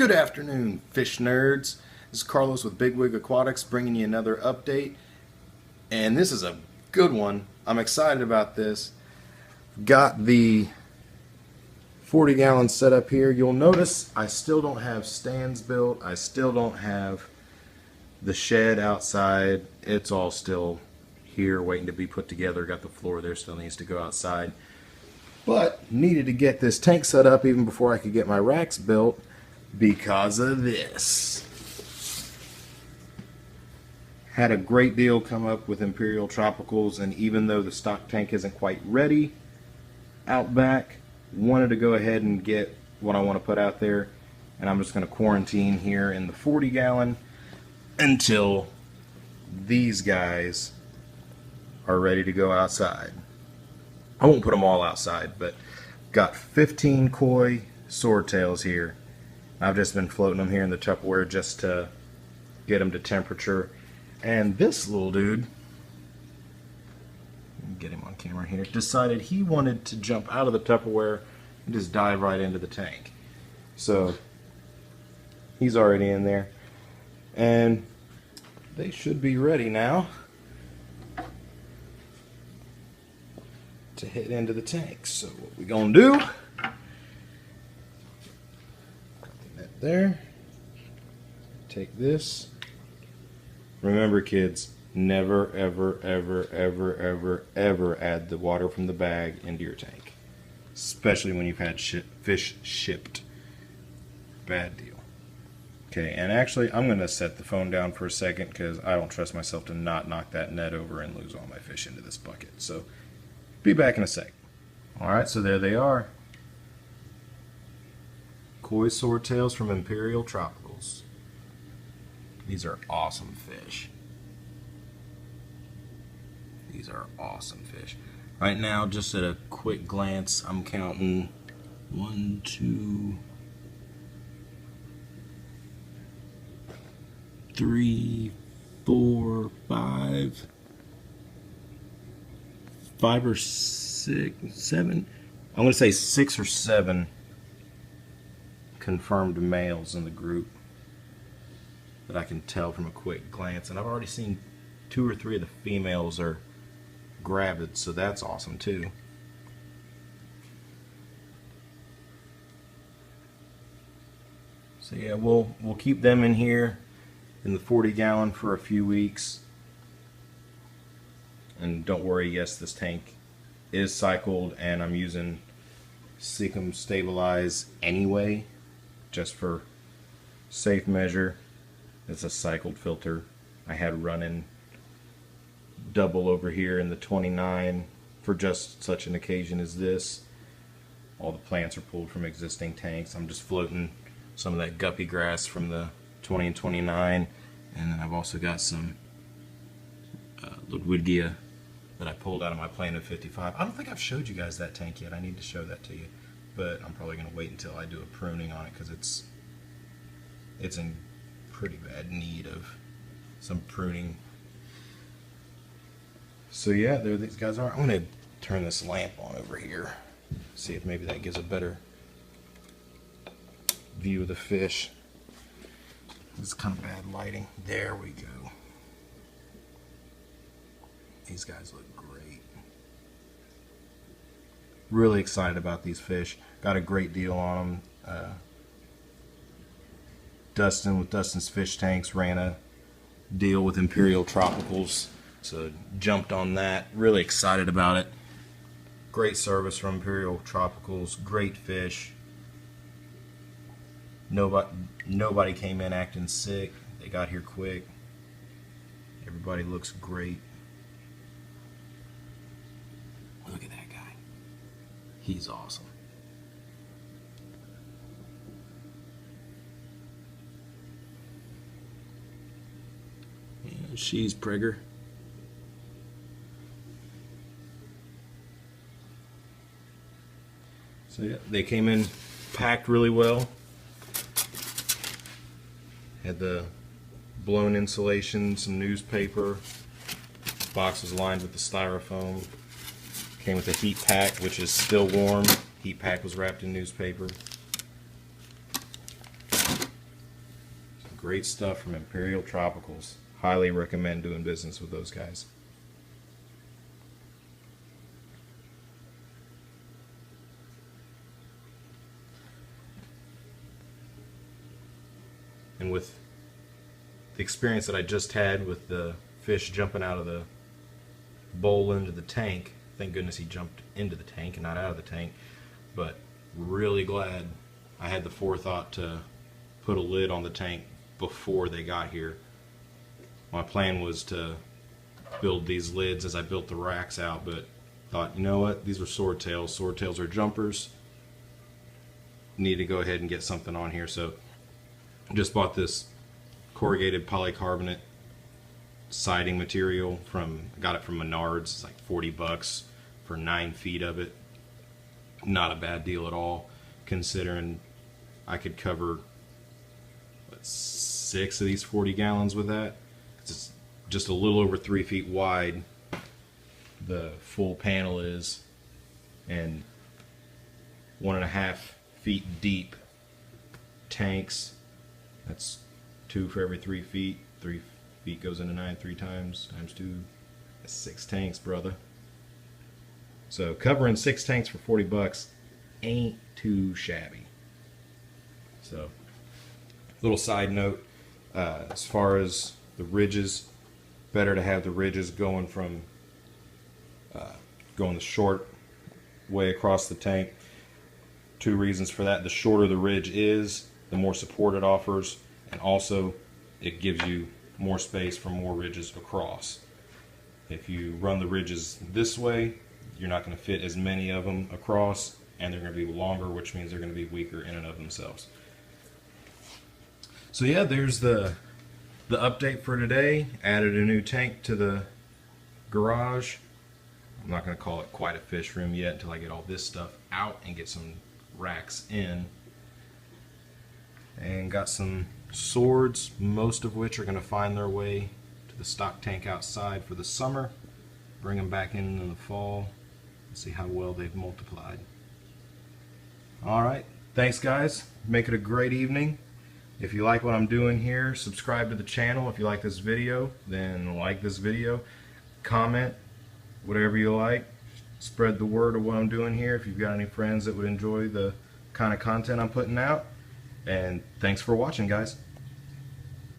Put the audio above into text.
Good afternoon, fish nerds. This is Carlos with Big Wig Aquatics bringing you another update. And this is a good one. I'm excited about this. Got the 40-gallon setup here. You'll notice I still don't have stands built. I still don't have the shed outside. It's all still here waiting to be put together. Got the floor there, still needs to go outside. But needed to get this tank set up even before I could get my racks built because of this. Had a great deal come up with Imperial Tropicals, and even though the stock tank isn't quite ready out back, wanted to go ahead and get what I want to put out there, and I'm just going to quarantine here in the 40-gallon until these guys are ready to go outside. I won't put them all outside, but got 15 koi swordtails here. I've just been floating them here in the Tupperware just to get them to temperature. And this little dude, get him on camera here, decided he wanted to jump out of the Tupperware and just dive right into the tank. So he's already in there, and they should be ready now to hit into the tank. So what we gonna do, got the net there, take this. Remember, kids, never ever ever ever ever ever add the water from the bag into your tank, especially when you've had fish shipped. Bad deal. Okay, and actually I'm gonna set the phone down for a second because I don't trust myself to not knock that net over and lose all my fish into this bucket. So be back in a sec. Alright, so there they are. Koi swordtails from Imperial Tropicals. These are awesome fish. These are awesome fish. Right now, just at a quick glance, I'm counting 1, 2, 3, 4, 5 or 6, 7. I'm going to say 6 or 7 confirmed males in the group that I can tell from a quick glance. And I've already seen 2 or 3 of the females are gravid, so that's awesome too. So yeah, we'll keep them in here in the 40-gallon for a few weeks. And don't worry, yes, this tank is cycled, and I'm using Seacom Stabilize anyway, just for safe measure. It's a cycled filter. I had running double over here in the 29 for just such an occasion as this. All the plants are pulled from existing tanks. I'm just floating some of that guppy grass from the 20 and 29, and then I've also got some Ludwigia that I pulled out of my Plan of 55. I don't think I've showed you guys that tank yet. I need to show that to you, but I'm probably going to wait until I do a pruning on it because it's in pretty bad need of some pruning. So yeah, there these guys are. I'm going to turn this lamp on over here, see if maybe that gives a better view of the fish. It's kind of bad lighting. There we go. These guys look great. Really excited about these fish. Got a great deal on them. Dustin with Dustin's Fish Tanks ran a deal with Imperial Tropicals, so jumped on that. Really excited about it. Great service from Imperial Tropicals. Great fish. Nobody came in acting sick. They got here quick. Everybody looks great. Look at that guy. He's awesome. And she's Prigger. So yeah, they came in packed really well. Had the blown insulation, some newspaper. Box was lined with the styrofoam. Came with a heat pack, which is still warm. Heat pack was wrapped in newspaper. Great stuff from Imperial Tropicals. Highly recommend doing business with those guys. And with the experience that I just had with the fish jumping out of the bowl into the tank, thank goodness he jumped into the tank and not out of the tank, but really glad I had the forethought to put a lid on the tank before they got here. My plan was to build these lids as I built the racks out, but thought, you know what, these are swordtails. Swordtails are jumpers. Need to go ahead and get something on here. So just bought this corrugated polycarbonate siding material got it from Menards. It's like 40 bucks for 9 feet of it. Not a bad deal at all, considering I could cover 6 of these 40 gallons with that. It's just a little over 3 feet wide, the full panel is, and 1.5 feet deep tanks. That's 2 for every 3 feet. 3 feet goes into 9 3 times 2. That's 6 tanks, brother. So covering 6 tanks for 40 bucks ain't too shabby. So, little side note, as far as the ridges, better to have the ridges going from going the short way across the tank. 2 reasons for that: the shorter the ridge is, the more support it offers, and also it gives you more space for more ridges across. If you run the ridges this way, you're not going to fit as many of them across, and they're going to be longer, which means they're going to be weaker in and of themselves. So yeah, there's the update for today. Added a new tank to the garage. I'm not going to call it quite a fish room yet until I get all this stuff out and get some racks in. And got some swords, most of which are going to find their way to the stock tank outside for the summer. Bring them back in the fall and see how well they've multiplied. Alright, thanks guys. Make it a great evening. If you like what I'm doing here, subscribe to the channel. If you like this video, then like this video. Comment, whatever you like. Spread the word of what I'm doing here if you've got any friends that would enjoy the kind of content I'm putting out. And thanks for watching, guys.